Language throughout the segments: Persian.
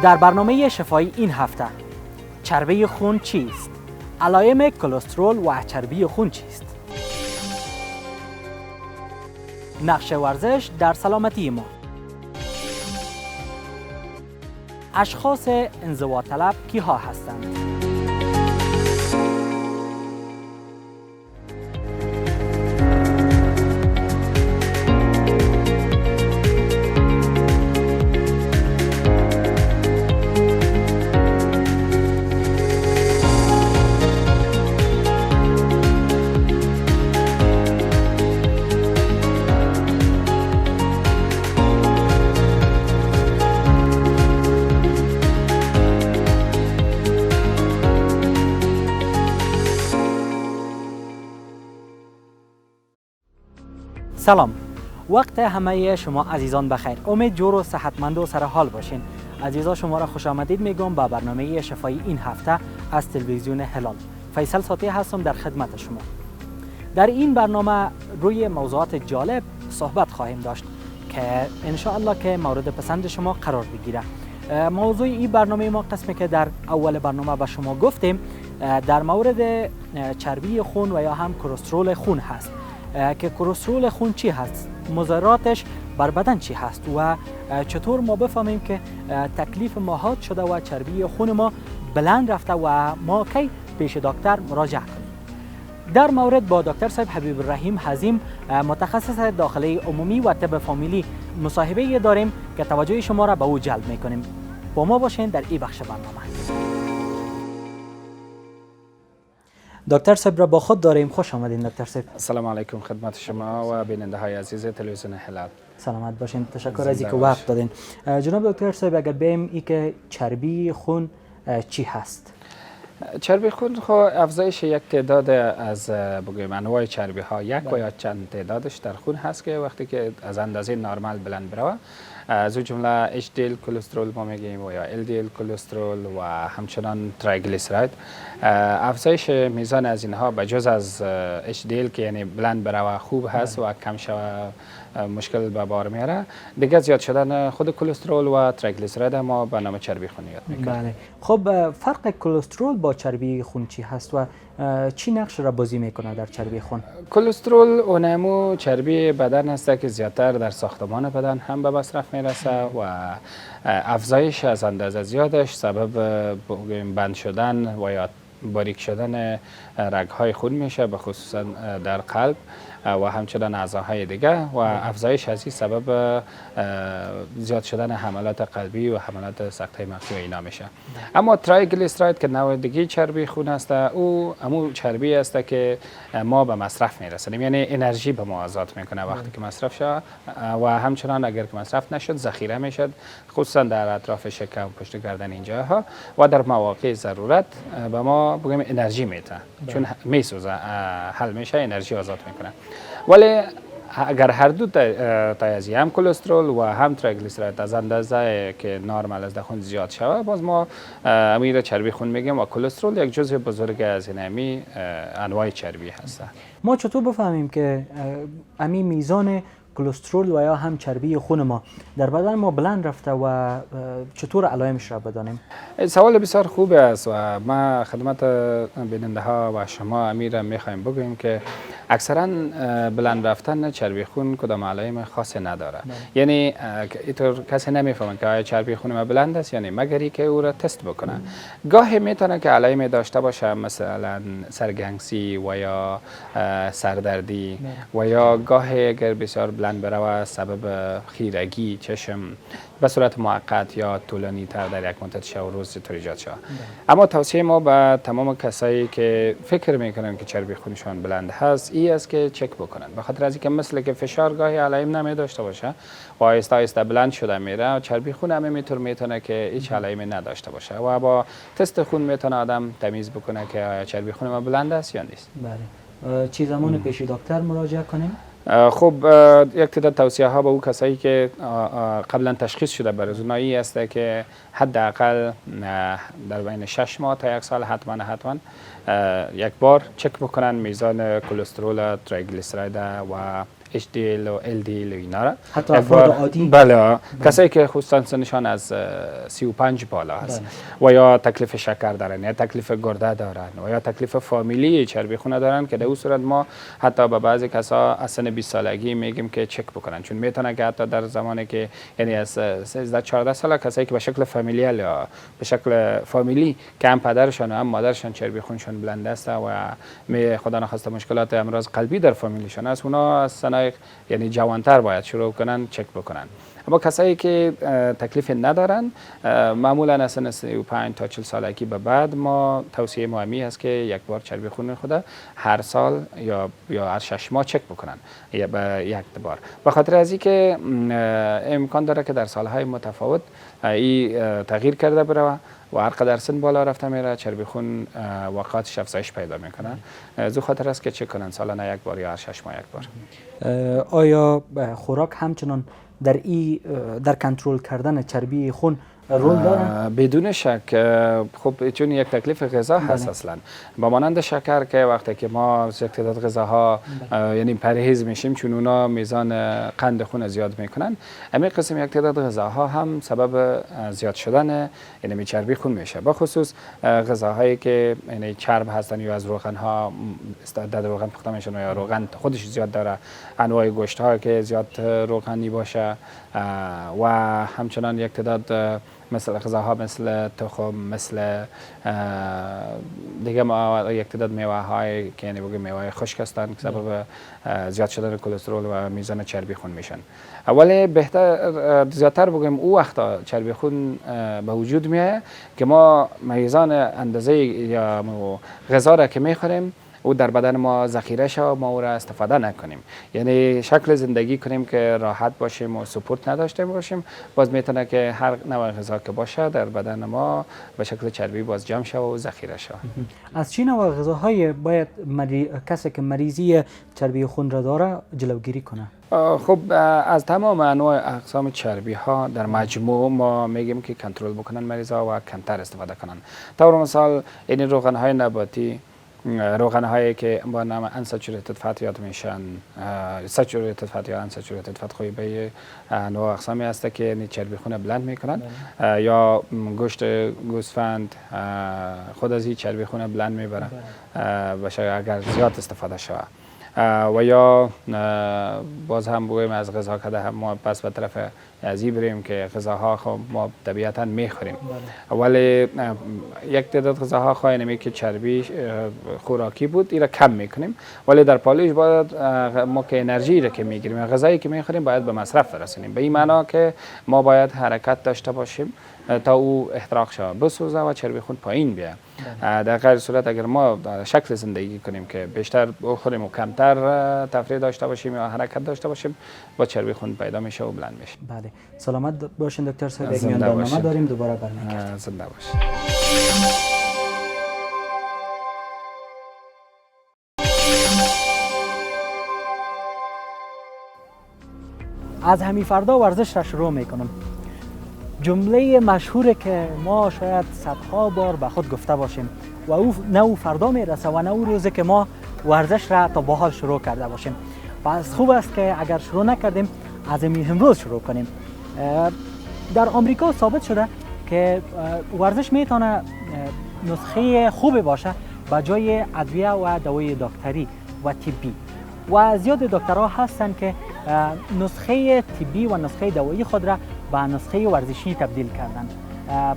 در برنامه شفایی این هفته چربی خون چیست؟ علائم کلسترول و چربی خون چیست؟ نقش ورزش در سلامتی ما. اشخاص انزوا طلب کیها هستند؟ سلام، وقت همه شما عزیزان بخیر. امید جور و صحتمند و سرحال باشین. عزیزان شما را خوش آمدید میگم به برنامه شفایی این هفته از تلویزیون هلال. فیصل ساتی هستم در خدمت شما. در این برنامه روی موضوعات جالب صحبت خواهیم داشت که ان شاء الله که مورد پسند شما قرار بگیره. موضوع این برنامه ما قسمی که در اول برنامه به شما گفتیم در مورد چربی خون و یا هم کلسترول خون هست که کلسترول خون چی هست، مضراتش بر بدن چی هست و چطور ما بفهمیم که تکلیف ما حاد شده و چربی خون ما بلند رفته و ما کی پیش دکتر مراجعه کنیم. در مورد با دکتر صاحب حبیب الرحیم حزیم متخصص داخلی عمومی و طب فامیلی مصاحبه داریم که توجه شما را به او جلب میکنیم. با ما باشین در این بخش برنامه. دکتر صاحب را با خود داریم. خوش آمدین دکتر صاحب. السلام علیکم خدمت شما و بیننده های عزیز تلویزیون هلال. سلامت باشین. تشکر از اینکه وقت دادین. جناب دکتر صاحب اگر بیم ای که چربی خون چی هست؟ چربی خون خو افزایش یک تعداد از بگویم انواع چربی ها یک و یا چند تعدادش در خون هست که وقتی که از اندازه نرمال بلند بروه از او جمله HDL کلسترول ما میگیم و یا LDL کلسترول و همچنان تریگلیسیراید. افزایش میزان از اینها به جز از HDL که یعنی بلند بروه خوب هست و کم شوه مشکل به بار میاره، دیگه زیاد شدن خود کلسترول و تریگلیسیراید ما به نام چربی خون یاد میکنه. بله. خب فرق کلسترول با چربی خون چی هست و چی نقش را بازی میکنه در چربی خون؟ کلسترول اونمو چربی بدن هست که زیادتر در ساختمان بدن هم به مصرف میرسه و افزایش از اندازه زیادش سبب بند شدن و یا باریک شدن رگ‌های خون میشه، به خصوصا در قلب و همچنان اعضاهای دیگه و افزایش از این سبب زیاد شدن حملات قلبی و حملات سکته مغزی و اینا میشه. اما تریگلیسیراید که نوع دیگه چربی خون است، او همون چربی است که ما به مصرف میرسونیم، یعنی انرژی به ما آزاد میکنه وقتی که مصرف شد و همچنان اگر که مصرف نشد ذخیره میشد، خصوصا در اطراف شکم، پشت گردن اینجاها و در مواقع ضرورت به ما بگیم انرژی میده، چون میسوزه، حل میشه، انرژی آزاد میکنه. ولی اگر هر دو تایزی هم کلسترول و هم تریگلیسیراید از اندازه که نرمال از خون زیاد شود، باز ما امیر چربی خون میگیم و کلسترول یک جزء بزرگ از این انواع چربی هست. ما چطور بفهمیم که امی میزان کلسترول و یا هم چربی خون ما در بدن ما بلند رفته و چطور علائمش را بدانیم؟ سوال بسیار خوب است و ما خدمت بیننده ها و شما امیر میخوایم بگوییم که اکثرا بلند رفتن چربی خون کدام علائم خاصی نداره. یعنی اینطور کسی نمیفهمه که آیا چربی خون ما بلند است یا نه مگری که او را تست بکنه. گاهی میتونه که علائم داشته باشه، مثلا سرگنگسی و یا سردردی و یا گاهی اگر بسیار بلند بروه سبب خیرگی چشم به صورت موقت یا طولانی تر در یک مدت شب و روز طور ایجاد شود. اما توصیه ما به تمام کسایی که فکر میکنن که چربی خونشان بلند هست این است که چک بکنن، به خاطر از اینکه مثل که فشار گاهی علائم نمی داشته باشه و آهسته آهسته بلند شده میره و چربی خون هم اینطور میتونه که هیچ علائمی نداشته باشه و با تست خون میتونه آدم تمیز بکنه که آیا چربی خون ما بلند است یا نیست. بله. چی زمان پیش دکتر مراجعه کنیم؟ خب یک تعداد توصیه ها به او کسایی که قبلا تشخیص شده برای اونایی است که حداقل در بین 6 ماه تا 1 سال حتما یک بار چک بکنن میزان کلسترول، تریگلیسیراید و HDL و LDL و اینا را حتی افراد عادی؟ بله، کسایی که خصوصا سنشان از 35 بالا است و یا تکلیف شکر دارن یا تکلیف گرده دارن و یا تکلیف فامیلی چربی خون دارن که در اون صورت ما حتی به بعضی کسا از سن 20 سالگی میگیم که چک بکنن، چون میتونه که حتی در زمانی که یعنی از 13 14 ساله کسایی که به شکل فامیلیال یا به شکل فامیلی که هم پدرشان و هم مادرشان چربی خونشان بلند است و خدا نخواسته مشکلات امراض قلبی در فامیلیشان است، اونا از سن یعنی جوانتر باید شروع کنن چک بکنن. اما کسایی که تکلیف ندارن معمولا از سن 35 تا 40 سالگی به بعد ما توصیه مهمی است که یک بار چربی خون خود هر سال یا هر 6 ماه چک بکنن یا به یک بار، به خاطر از اینکه امکان داره که در سالهای متفاوت این تغییر کرده بره و هر قدر سن بالا رفته میره چربی خون وقتش افزایش پیدا میکنه. زو خاطر است که چک کنن سالانه یک بار یا هر 6 ماه یک بار. آیا خوراک همچنان در کنترل کردن چربی خون رول داره؟ بدون شک. خب چون یک تکلیف غذا هست اصلا با مانند شکر که وقتی که ما از یک تعداد غذاها یعنی پرهیز میشیم چون اونا میزان قند خون زیاد میکنن، همین قسم یک تعداد غذاها هم سبب زیاد شدن یعنی چربی خون میشه، با خصوص غذاهایی که یعنی چرب هستن یا از روغن ها در روغن پخته میشن یا روغن خودش زیاد داره، انواع گوشت ها که زیاد روغنی باشه و همچنان یک تعداد مثل غذاها مثل تخم، مثل دیگه ما یک تعداد میوه های که یعنی بگیم میوه خشک هستند که سبب زیاد شدن کلسترول و میزان چربی خون میشن. اولی بهتر زیادتر بگیم او وقتا چربی خون به وجود میاد که ما میزان اندازه یا غذا را که میخوریم او در بدن ما ذخیره شه و ما او را استفاده نکنیم، یعنی شکل زندگی کنیم که راحت باشیم و سپورت نداشته باشیم، باز میتونه که هر نوع غذا که باشه در بدن ما به شکل چربی باز جمع شه و ذخیره شه. از چه نوع غذاهای باید کسی که مریضی چربی خون را داره جلوگیری کنه؟ خب از تمام انواع اقسام چربی ها در مجموع ما میگیم که کنترل بکنن مریضا و کمتر استفاده کنن. طور مثال این روغن های نباتی، روغن هایی که با نام unsaturated fat یاد میشن، saturated fat یا unsaturated fat خوی به نوع اقسامی هست که چربی خون بلند میکنن، یا گوشت گوسفند خود از این چربی خون بلند میبره باشه اگر زیاد استفاده شود. و یا باز هم بگویم از غذا که هم ما پس به طرف ازی بریم که غذاها خب ما طبیعتا میخوریم، ولی یک تعداد غذاها خواهی نمی که چربی خوراکی بود این را کم میکنیم، ولی در پالایش باید ما که انرژی را که میگیریم غذایی که میخوریم باید به مصرف برسونیم، به این معنا که ما باید حرکت داشته باشیم تا او احتراق شود بسوزه و چربی خون پایین بیاد. در غیر صورت اگر ما شکل زندگی کنیم که بیشتر بخوریم و کمتر تفریح داشته باشیم یا حرکت داشته باشیم با چربی خون پیدا میشه و بلند میشه. بله، سلامت باشین دکتر صاحب. یک میان برنامه داریم دوباره برمیگردیم. زنده باشین. از همین فردا ورزش را شروع میکنم. جمله مشهوره که ما شاید صدها بار به خود گفته باشیم و او نه او فردا میرسه و نه او روزی که ما ورزش را تا به حال شروع کرده باشیم. پس خوب است که اگر شروع نکردیم از امروز شروع کنیم. در آمریکا ثابت شده که ورزش میتونه نسخه خوبی باشه به جای ادویه و دوای دکتری و طبی، و زیاد دکترها هستن که نسخه طبی و نسخه دوایی خود را به نسخه ورزشی تبدیل کردن.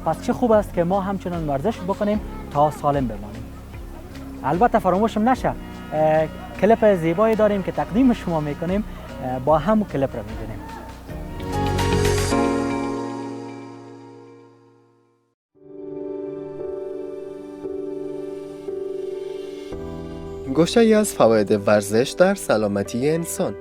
پس چه خوب است که ما همچنان ورزش بکنیم تا سالم بمانیم. البته فراموشم نشه کلیپ زیبایی داریم که تقدیم شما میکنیم، با هم کلیپ را میبینیم. گوشه‌ای از فواید ورزش در سلامتی انسان.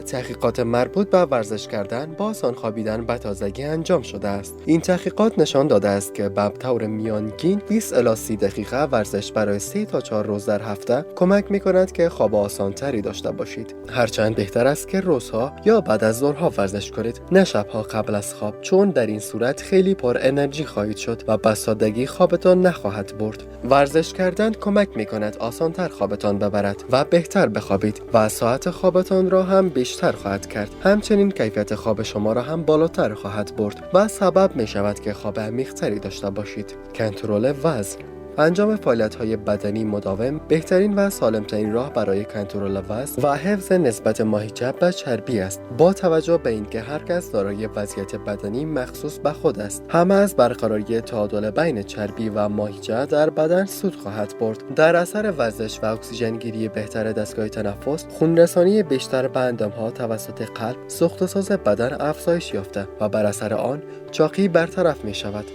تحقیقات مربوط به ورزش کردن با آسان خوابیدن به تازگی انجام شده است. این تحقیقات نشان داده است که به طور میانگین 20 الی 30 دقیقه ورزش برای 3 تا 4 روز در هفته کمک می‌کند که خواب آسان‌تری داشته باشید. هرچند بهتر است که روزها یا بعد از ظهرها ورزش کنید، نه شب‌ها قبل از خواب، چون در این صورت خیلی پر انرژی خواهید شد و به سادگی خوابتان نخواهد برد. ورزش کردن کمک می‌کند آسان‌تر خوابتان ببرد و بهتر بخوابید و ساعت خوابتان را هم بیشتر خواهد کرد. همچنین کیفیت خواب شما را هم بالاتر خواهد برد و سبب می‌شود که خواب عمیق‌تری داشته باشید. کنترل وزن. انجام فعالیت‌های بدنی مداوم بهترین و سالم‌ترین راه برای کنترل وزن و حفظ نسبت ماهیچه به چربی است. با توجه به اینکه هر کس دارای وضعیت بدنی مخصوص به خود است، همه از برقراری تعادل بین چربی و ماهیچه در بدن سود خواهد برد. در اثر ورزش و اکسیژن گیری بهتر دستگاه تنفس، خونرسانی بیشتر به اندام‌ها توسط قلب، سوخت و ساز بدن افزایش یافته و بر اثر آن چاقی برطرف می‌شود.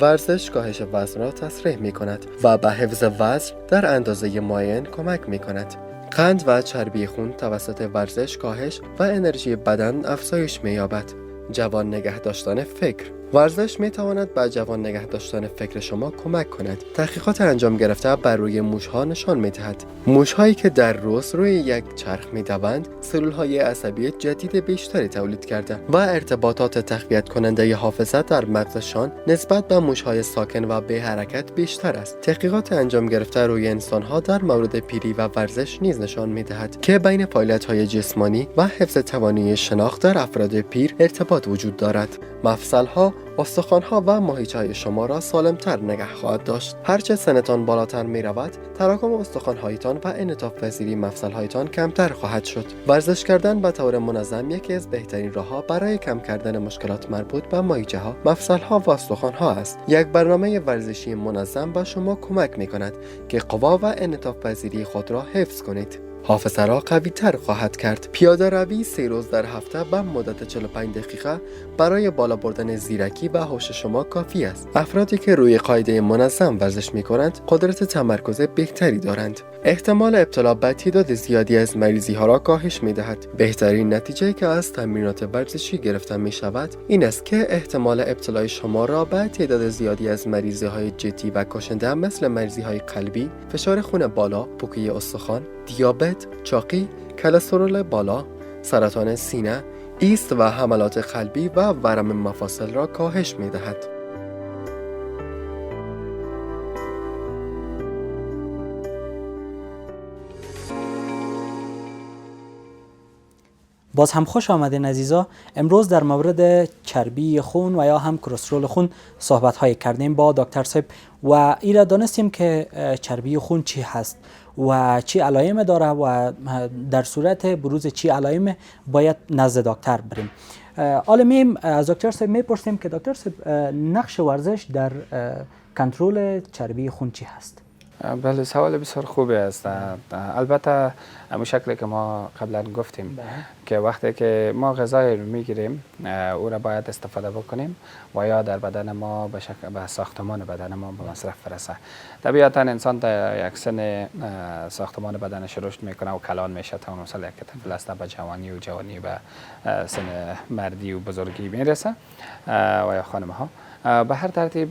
ورزش کاهش وزن را تسریع می کند و به حفظ وزن در اندازه معین کمک می کند. قند و چربی خون توسط ورزش کاهش و انرژی بدن افزایش می یابد. جوان نگه داشتن فکر. ورزش می تواند به جوان نگه داشتن فکر شما کمک کند. تحقیقات انجام گرفته بر روی موشها نشان می دهد موشهایی که در روز روی یک چرخ می دوند سلولهای عصبی جدید بیشتری تولید کرده و ارتباطات تقویت کننده حافظه در مغزشان نسبت به موشهای ساکن و به حرکت بیشتر است. تحقیقات انجام گرفته روی انسانها در مورد پیری و ورزش نیز نشان می دهد که بین فعالیت‌های جسمانی و حفظ توانایی شناخت در افراد پیر ارتباط وجود دارد. مفصل‌ها، استخوان‌ها و ماهیچه‌های شما را سالم‌تر نگه خواهد داشت. هرچه سنتان بالاتر می‌رود، تراکم استخوان‌هایتان و انعطاف پذیری مفصل‌هایتان کمتر خواهد شد. ورزش کردن به طور منظم یکی از بهترین راه‌ها برای کم کردن مشکلات مربوط به ماهیچه‌ها، مفصل‌ها و استخوان‌ها است. یک برنامه ورزشی منظم به شما کمک می‌کند که قوا و انعطاف پذیری خود را حفظ کنید. حافظه را قوی تر خواهد کرد. پیاده روی 3 روز در هفته به مدت 45 دقیقه برای بالا بردن زیرکی و هوش شما کافی است. افرادی که روی قاعده منظم ورزش می کنند قدرت تمرکز بهتری دارند. احتمال ابتلا به تعداد زیادی از مریضی ها را کاهش می دهد. بهترین نتیجه که از تمرینات ورزشی گرفته می شود این است که احتمال ابتلای شما را به تعداد زیادی از مریضی های جدی و کشنده مثل مریضی های قلبی، فشار خون بالا، پوکی استخوان، دیابت، چاقی، کلسترول بالا، سرطان سینه، ایست و حملات قلبی و ورم مفاصل را کاهش می دهد. باز هم خوش آمدین عزیزا. امروز در مورد چربی خون و یا هم کلسترول خون صحبت های کردیم با دکتر صاحب و ایرا دانستیم که چربی خون چی هست و چی علائم داره و در صورت بروز چی علائم باید نزد دکتر بریم. حالا از دکتر صاحب میپرسیم که دکتر صاحب نقش ورزش در کنترل چربی خون چی هست؟ بله، سوال بسیار خوبی است. البته همون شکلی که ما قبلا گفتیم که وقتی که ما غذای رو میگیریم او را باید استفاده بکنیم و یا در بدن ما به ساختمان بدن ما به مصرف برسه. طبیعتا انسان در یک سن ساختمان بدنش رشد میکنه و کلان میشه تا مثلا یک طفل است به جوانی و جوانی به سن مردی و بزرگی میرسه و یا خانم ها. به هر ترتیب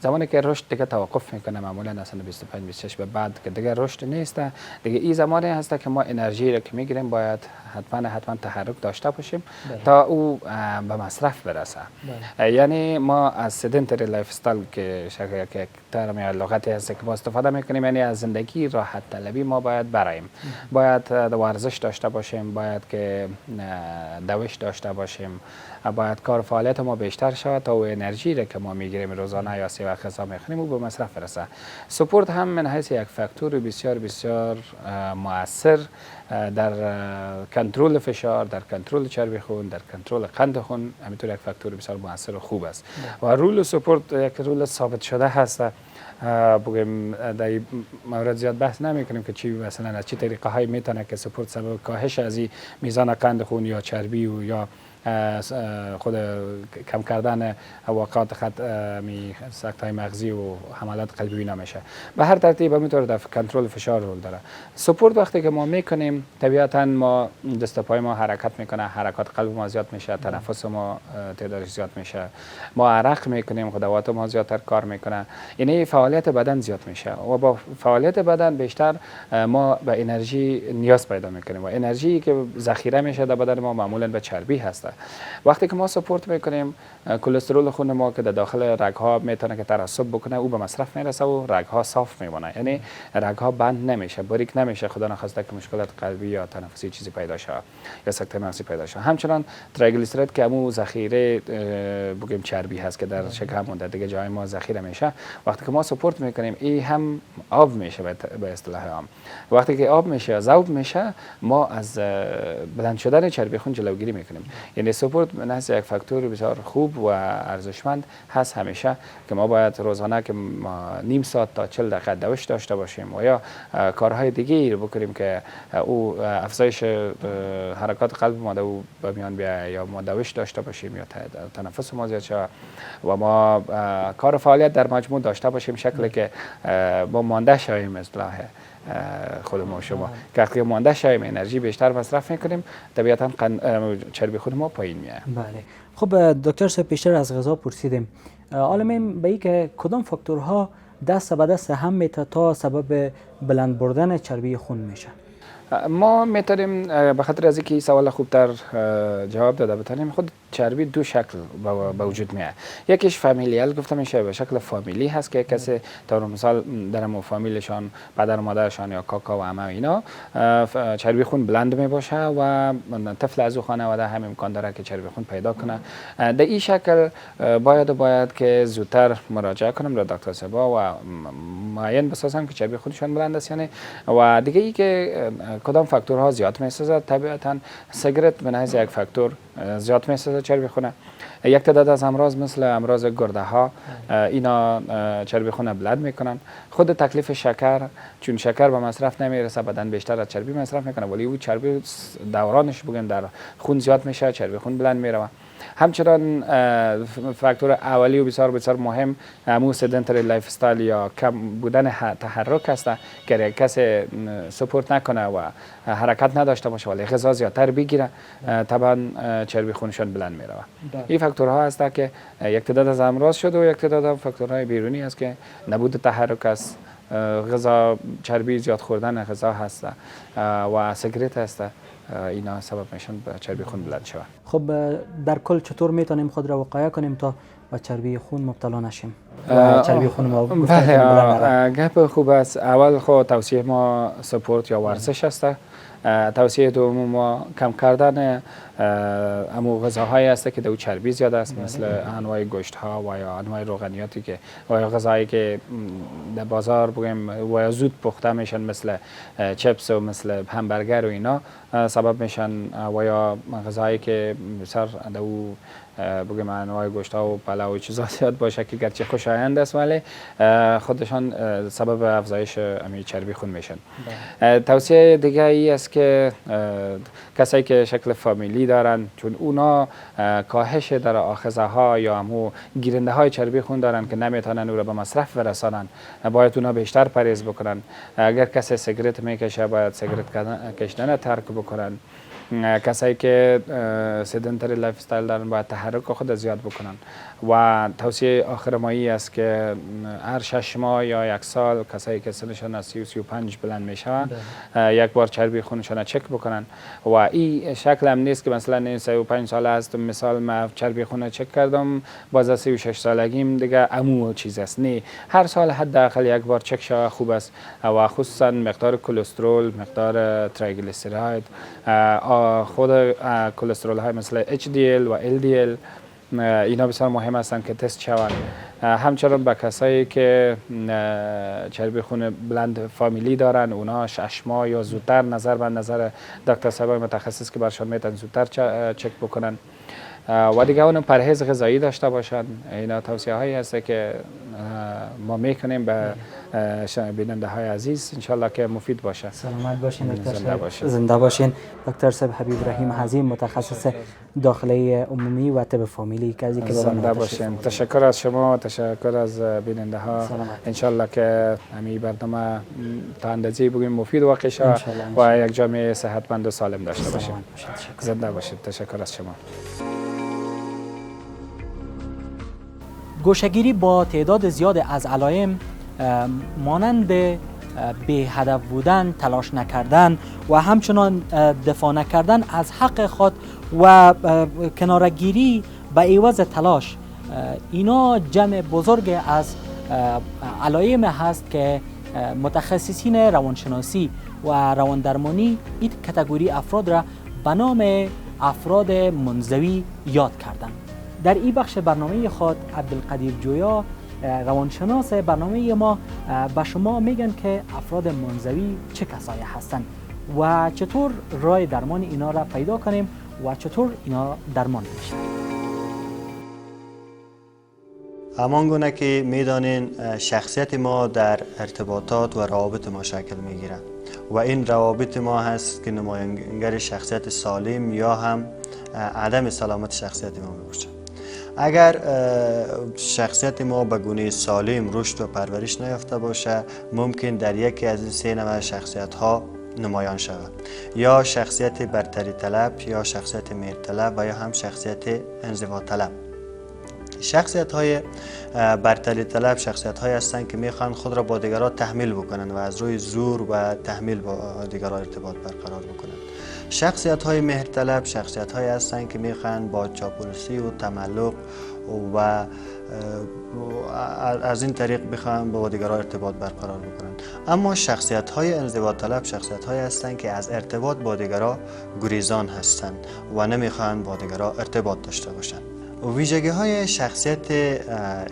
زمانی که رشد دیگه توقف میکنه معمولا اصلا 25 26 به بعد که دیگه رشد نیست، دیگه این زمانی هست که ما انرژی رو که میگیریم باید حتما تحرک داشته باشیم تا او به مصرف برسه. یعنی ما از سدنتری لایف استایل که شکل که ترم یا لغتی هست که ما استفاده میکنیم، یعنی از زندگی راحت طلبی ما باید براییم. باید ورزش داشته باشیم، باید که دوش داشته باشیم، باید کار فعالیت ما بیشتر شود تا او انرژی را که ما میگیریم روزانه یا 3 وقت غذا میخوریم او به مصرف برسه. سپورت هم من حیث یک فاکتور بسیار بسیار مؤثر در کنترل فشار، در کنترل چربی خون، در کنترل قند خون، همینطور یک فاکتور بسیار مؤثر و خوب است. و رول سپورت یک رول ثابت شده هست. بگیم در این مورد زیاد بحث نمی کنیم که چی مثلا از چه طریقه های میتونه که سپورت سبب کاهش از این میزان قند خون یا چربی و یا خود کم کردن واقعات سکته مغزی و حملات قلبی اینا میشه. به هر ترتیب همینطور در کنترل فشار رول داره. سپورت وقتی که ما میکنیم طبیعتا ما دست پای ما حرکت میکنه، حرکات قلب ما زیاد میشه، تنفس ما تعدادش زیاد میشه، ما عرق میکنیم، خدوات ما زیادتر کار میکنه، یعنی فعالیت بدن زیاد میشه و با فعالیت بدن بیشتر ما به انرژی نیاز پیدا میکنیم و انرژی که ذخیره میشه در بدن ما معمولا به چربی هست. وقتی که ما سپورت میکنیم کلسترول خون ما که در داخل رگ ها میتونه که ترسب بکنه او به مصرف میرسه و رگ ها صاف میمونه، یعنی رگ ها بند نمیشه، باریک نمیشه، خدا نخواسته که مشکلات قلبی یا تنفسی چیزی پیدا شه یا سکته مغزی پیدا شه. همچنان تریگلیسیرید که همون ذخیره بگیم چربی هست که در شکم و در دیگه جای ما ذخیره میشه، وقتی که ما سپورت میکنیم این هم آب میشه به اصطلاح عام. وقتی که آب میشه ذوب میشه ما از بلند شدن چربی خون جلوگیری میکنیم. یعنی سپورت نهز یک فاکتور بسیار خوب و ارزشمند هست همیشه که ما باید روزانه که نیم ساعت تا 40 دقیقه دوش داشته باشیم و یا کارهای دیگه رو بکنیم که او افزایش حرکات قلب ما او به میان بیاید یا ما دوش داشته باشیم یا تنفس ما زیاد شه و ما کار فعالیت در مجموع داشته باشیم شکلی که ما مانده شویم اصلاح خود ما شما که وقتی مانده شویم انرژی بیشتر مصرف میکنیم طبیعتا چربی خود ما پایین میاد. بله. خب دکتر صاحب پیشتر از غذا پرسیدیم، عالم به این که کدام فاکتورها دست به دست هم میته تا سبب بلند بردن چربی خون میشه؟ ما میتونیم به خاطر از اینکه این سوال خوبتر جواب داده بتونیم، خود چربی دو شکل به وجود میاد. یکیش فامیلیال گفته میشه، به شکل فامیلی هست که کسی طور مثال در مو فامیلشان پدر و مادرشان یا کاکا و عمه اینا چربی خون بلند می باشه و طفل از او خانواده هم امکان داره که چربی خون پیدا کنه. در این شکل باید که زودتر مراجعه کنم به دکتر صاحبا و معین بسازم که چربی خونشان بلند است یعنی. و دیگه ای که کدام فاکتورها زیاد میسازد، طبیعتا سیگرت به نحو یک فاکتور زیاد میسازد چربی خون. یک تعداد از امراض مثل امراض گرده ها اینا چربی خون بلند میکنن. خود تکلیف شکر، چون شکر به مصرف نمیرسه بدن بیشتر از چربی مصرف میکنه ولی او چربی دورانش بگیم در خون زیاد میشه، چربی خون بلند میره. همچنان فاکتور اولی و بسیار بسیار مهم همون سدنتری لایف استایل یا کم بودن تحرک است که یک کسی سپورت نکنه و حرکت نداشته باشه ولی غذا زیادتر بگیره طبعا چربی خونشان بلند میره. این فاکتورها هست که یک تعداد از امراض شده و یک تعداد از فاکتورهای بیرونی است که نبود تحرک است، غذا چربی زیاد خوردن غذا هست و سیگرت هست، اینا سبب میشن به چربی خون بلند شود. خب در کل چطور میتونیم خود را وقایه کنیم تا به چربی خون مبتلا نشیم و چربی خون ما گپ خوب است. اول خود توصیه ما سپورت یا ورزش است. توصیه دوم ما کم کردن امو غذاهایی است که دو چربی زیاد است، مثل انواع گوشت ها و یا انواع روغنیاتی که و یا غذایی که در بازار بگیم و یا زود پخته میشن مثل چپس و مثل همبرگر و اینا سبب میشن و یا غذایی که بسیار دو بگیم انواع گوشت ها و پلو و چیزا زیاد باشه که گرچه خوشایند است ولی خودشان سبب افزایش چربی خون میشن. توصیه دیگه ای است که کسایی که شکل فامیلی دارن، چون اونا کاهش در آخذه ها یا همو گیرنده های چربی خون دارن که نمیتونن او را به مصرف برسانن، باید اونا بیشتر پرهیز بکنن. اگر کسی سیگرت میکشه باید سیگرت کشیدن ترک بکنن. کسایی که سدنتری لایف استایل دارن باید تحرک خود زیاد بکنن. و توصیه آخر مایی است که هر 6 ماه یا 1 سال کسایی که سنشان از 35 بلند میشن یک بار چربی خونشان چک بکنن. و این شکل هم نیست که مثلا 35 سال است مثال من چربی خون چک کردم باز از 36 سالگیم دیگه عمو چیز است. نه، هر سال حداقل یک بار چک شود خوب است و خصوصا مقدار کلسترول، مقدار تریگلیسیرید، خود کلسترول های مثل HDL و LDL اینا بسیار مهم هستند که تست شوند. همچنان به کسایی که چربی خون بلند فامیلی دارن اونا 6 ماه یا زودتر نظر به نظر دکتر صاحب متخصص که برشان میتونن زودتر چک بکنن. و دیگه اون پرهیز غذایی داشته باشن. اینا توصیه هایی هست که ما میکنیم به بیننده های عزیز انشالله که مفید باشه. سلامت باشین دکتر زنده صاحب. باشین. زنده باشین. دکتر صاحب حبیب رحیم حزیم متخصص داخله عمومی و طب فامیلی که زنده باشین. تشکر از شما، تشکر از بیننده ها. انشالله که همین برنامه تا اندازه‌ای بگیم مفید واقع شه و یک جامعه صحتمند و سالم داشته باشیم. زنده باشید. تشکر از شما. گوشه‌گیری با تعداد زیاد از علائم مانند بی هدف بودن، تلاش نکردن و همچنان دفاع نکردن از حق خود و کناره‌گیری به عوض تلاش، اینا جمع بزرگ از علائم هست که متخصصین روانشناسی و رواندرمانی این کاتگوری افراد را به نام افراد منزوی یاد کردند. در این بخش برنامه خود عبدالقدیر جویا روانشناس برنامه ما به شما میگن که افراد منزوی چه کسایی هستند و چطور راه درمان اینا را پیدا کنیم و چطور اینا درمان میشن. همان گونه که میدانین شخصیت ما در ارتباطات و روابط ما شکل میگیره و این روابط ما هست که نماینگر شخصیت سالم یا هم عدم سلامت شخصیت ما میباشه. اگر شخصیت ما به گونه سالم رشد و پرورش نیافته باشه، ممکن در یکی از این سه نوع شخصیت ها نمایان شود، یا شخصیت برتری طلب، یا شخصیت مهر طلب و یا هم شخصیت انزوا طلب. شخصیت های برتری طلب شخصیت های هستند که میخوان خود را با دیگران تحمیل بکنند و از روی زور و تحمیل با دیگران ارتباط برقرار بکنند. شخصیت های مهر طلب شخصیت های هستند که میخوان با چاپلوسی و تملق و از این طریق بخوان با دیگران ارتباط برقرار بکنند. اما شخصیت های انزوا طلب شخصیت های هستند که از ارتباط با دیگران گریزان هستند و نمیخوان با دیگران ارتباط داشته باشند. ویژگی های شخصیت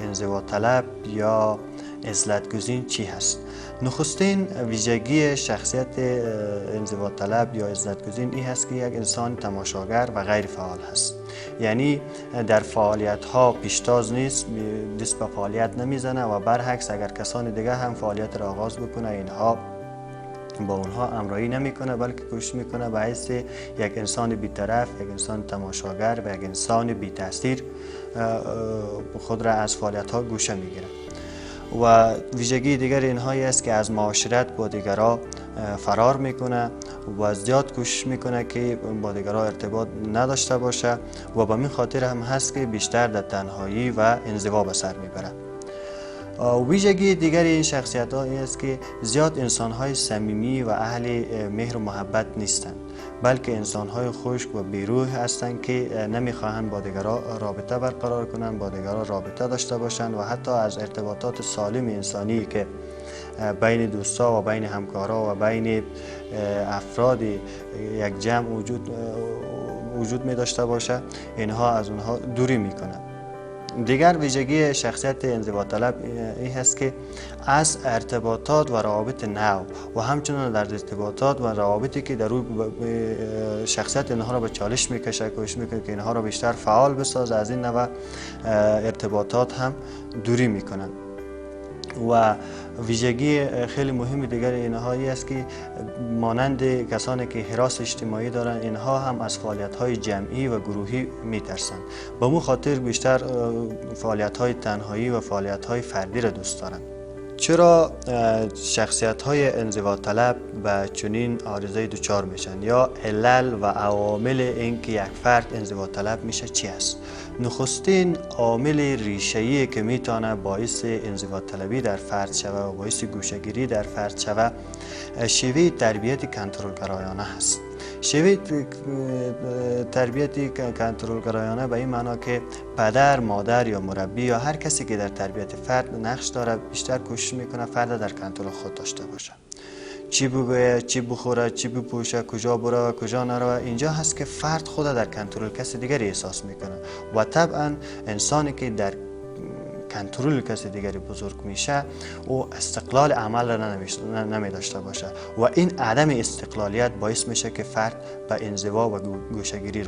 انزوا طلب یا عزلت‌گزین چی هست؟ نخستین ویژگی شخصیت انزوا طلب یا عزلت‌گزین این هست که یک انسان تماشاگر و غیر فعال هست. یعنی در فعالیت ها پیشتاز نیست، دست به فعالیت نمیزنه و برعکس اگر کسان دیگه هم فعالیت را آغاز بکنه اینها با اونها همراهی نمیکنه، بلکه کوشش میکنه به حیث یک انسان بی‌طرف، یک انسان تماشاگر و یک انسان بی تاثیر خود را از فعالیت ها گوشه میگیره. و ویژگی دیگر اینهایی است که از معاشرت با دیگران فرار میکنه و زیاد کوشش میکنه که با دیگران ارتباط نداشته باشه و به این خاطر هم هست که بیشتر در تنهایی و انزوا به سر میبره. ویژگی دیگر این شخصیت ها این است که زیاد انسان های صمیمی و اهل مهر و محبت نیستند، بلکه انسان های خشک و بیروح هستند که نمیخواهند با دیگران رابطه برقرار کنند، با دیگران رابطه داشته باشند و حتی از ارتباطات سالم انسانی که بین دوستا و بین همکارا و بین افراد یک جمع وجود می داشته باشه، اینها از اونها دوری میکنند. دیگر ویژگی شخصیت انزوا طلب این هست که از ارتباطات و روابط نو و همچنین در ارتباطات و روابطی که در روی شخصیت اینها را به چالش میکشه، کوشش میکنه که اینها را بیشتر فعال بسازه، از این نوع ارتباطات هم دوری میکنند. و ویژگی خیلی مهمی دیگر اینها است که مانند کسانی که هراس اجتماعی دارند، اینها هم از فعالیت‌های جمعی و گروهی میترسند. به مو خاطر بیشتر فعالیت‌های تنهایی و فعالیت‌های فردی را دوست دارند. چرا شخصیت‌های انزوا طلب به چنین عارضه دچار میشن یا علل و عوامل اینکه یک فرد انزوا طلب میشه چی است؟ نخستین عامل ریشه‌ای که میتونه باعث انزوا طلبی در فرد شود و باعث گوشه‌گیری در فرد شود، شیوه تربیت کنترلگرایانه است. شیوه تربیت کنترلگرایانه به این معنا که پدر، مادر یا مربی یا هر کسی که در تربیت فرد نقش داره بیشتر کوشش میکنه فرد در کنترل خود داشته باشه. چی بگویه، چی بخوره، چی بپوشه، کجا بره، کجا نره، اینجا هست که فرد خود در کنترل کسی دیگری احساس میکنه و طبعا انسانی که در کنترل کسی دیگری بزرگ میشه او استقلال عمل را نمی داشته باشه و این عدم استقلالیت باعث میشه که فرد به انزوا و گوشه‌گیری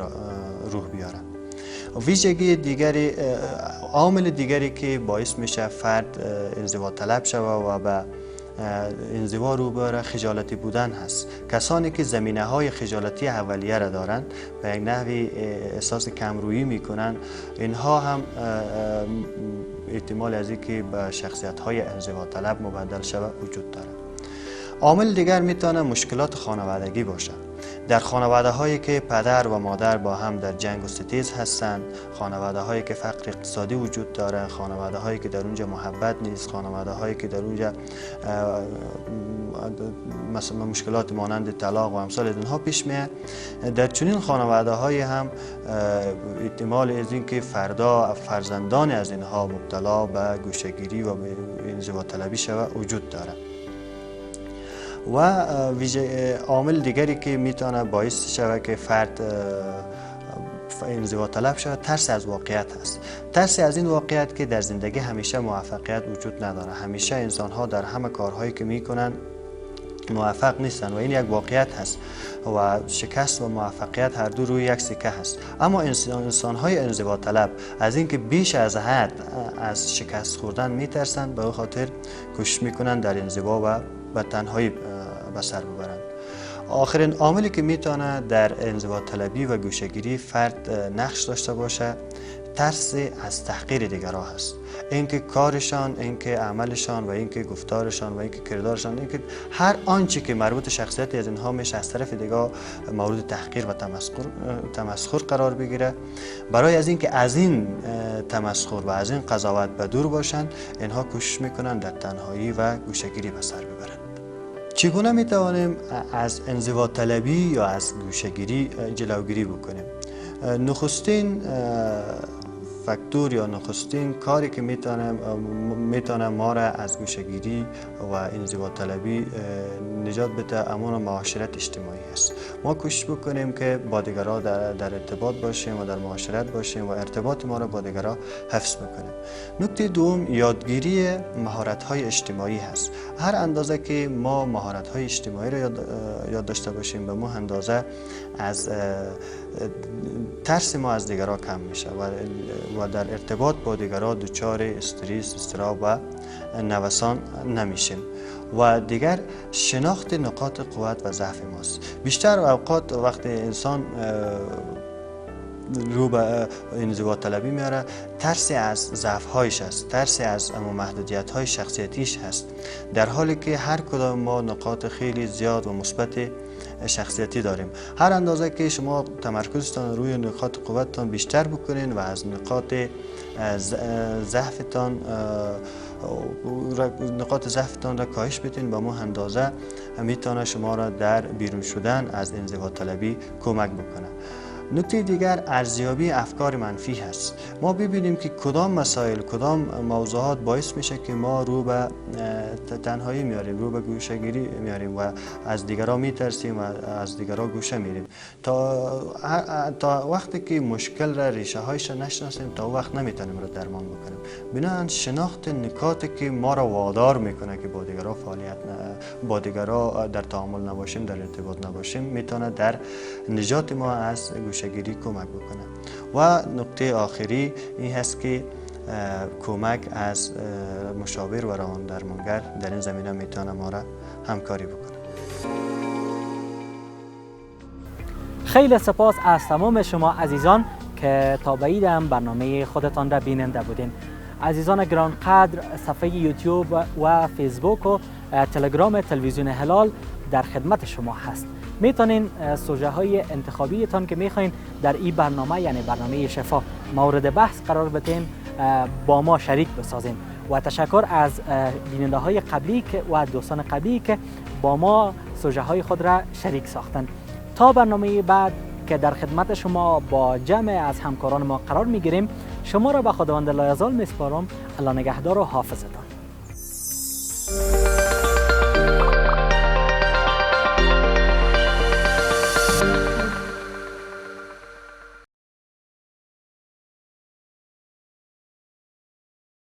روح بیاره. ویژگی دیگری، عامل دیگری که باعث میشه فرد انزوا طلب شوه و به انزوا رو بره خجالتی بودن هست. کسانی که زمینه های خجالتی اولیه را دارند به یک نحوی احساس کمرویی میکنند، اینها هم احتمال از اینکه به شخصیت های انزوا طلب مبدل شوه وجود دارد. عامل دیگر میتونه مشکلات خانوادگی باشه. در خانواده هایی که پدر و مادر با هم در جنگ و ستیز هستند، خانواده هایی که فقر اقتصادی وجود داره، خانواده هایی که در اونجا محبت نیست، خانواده هایی که در اونجا مثلا مشکلات مانند طلاق و امثال اینها پیش میاد، در چنین خانواده های هم احتمال از این که فردا فرزندان از اینها مبتلا به گوشه‌گیری و به انزوا طلبی شوه وجود داره. و عامل دیگری که میتونه باعث شوه که فرد انزوا طلب شوه، ترس از واقعیت هست. ترس از این واقعیت که در زندگی همیشه موفقیت وجود نداره، همیشه انسان ها در همه کارهایی که میکنن موفق نیستن و این یک واقعیت هست و شکست و موفقیت هر دو روی یک سکه هست. اما انسان های انزوا طلب از اینکه بیش از حد از شکست خوردن میترسن، به خاطر کوشش میکنن در انزوا و به تنهایی به سر ببرند. آخرین عاملی که میتونه در انزوا طلبی و گوشه‌گیری فرد نقش داشته باشه، ترس از تحقیر دیگران هست. اینکه کارشان، اینکه عملشان و اینکه گفتارشان و اینکه کردارشان، اینکه هر آنچه که مربوط شخصیت از اینها میشه از طرف دیگران مورد تحقیر و تمسخر قرار بگیره. برای از اینکه از این تمسخر و از این قضاوت به دور باشند، اینها کوشش میکنن در تنهایی و گوشه‌گیری به سر ببرند. چگونه میتوانیم از انزوا طلبی یا از گوشه‌گیری جلوگیری بکنیم؟ نخستین فاکتور یا نخستین کاری که میتونه ما را از گوشه‌گیری و انزوا طلبی نجات بده، امون معاشرت اجتماعی است. ما کوشش بکنیم که با دیگران در ارتباط باشیم و در معاشرت باشیم و ارتباط ما را با دیگران حفظ بکنیم. نکته دوم، یادگیری مهارت‌های اجتماعی هست. هر اندازه که ما مهارت‌های اجتماعی را یاد داشته باشیم، به ما اندازه از ترس ما از دیگران کم میشه و در ارتباط با دیگران دچار استرس، اضطراب و نوسان نمیشیم. و دیگر شناخت نقاط قوت و ضعف ماست. بیشتر اوقات وقتی انسان رو به انزوا طلبی میاره، ترسی از ضعف‌هایش است، ترسی از محدودیت‌های شخصیتیش هست، در حالی که هر کدام ما نقاط خیلی زیاد و مثبت شخصیتی داریم. هر اندازه که شما تمرکزتان روی نقاط قوتتان بیشتر بکنین و از نقاط ضعفتان را کاهش بدین، با ما اندازه میتونه شما را در بیرون شدن از انزوا طلبی کمک بکنه. نکته دیگر ارزیابی افکار منفی هست. ما ببینیم که کدام مسائل، کدام موضوعات باعث میشه که ما رو به تنهایی میاریم، رو به گوشه‌گیری میاریم و از دیگران میترسیم و از دیگران گوشه میریم. تا وقتی که مشکل را ریشه هایش را نشناسیم، تا وقت نمیتونیم را درمان بکنیم. بنابراین شناخت نکاتی که ما را وادار میکنه که با دیگران در تعامل نباشیم، در ارتباط نباشیم، میتونه در نجات ما از گوشه‌گیری کمک بکنه. و نکته آخری این هست که کمک از مشاور و روان درمانگر در این زمینه میتونه ما را همکاری بکنه. خیلی سپاس از تمام شما عزیزان که تا به این برنامه خودتان را بیننده بودین. عزیزان گرانقدر، صفحه یوتیوب و فیسبوک و تلگرام تلویزیون هلال در خدمت شما هست. میتونین سوژه های انتخابیتان که میخواین در این برنامه، یعنی برنامه شفا، مورد بحث قرار بدین، با ما شریک بسازین. و تشکر از بیننده های قبلی و دوستان قبلی که با ما سوژه های خود را شریک ساختن. تا برنامه بعد که در خدمت شما با جمع از همکاران ما قرار میگیریم، شما را به خداوند لایزال میسپارم. الله نگهدار و حافظتان.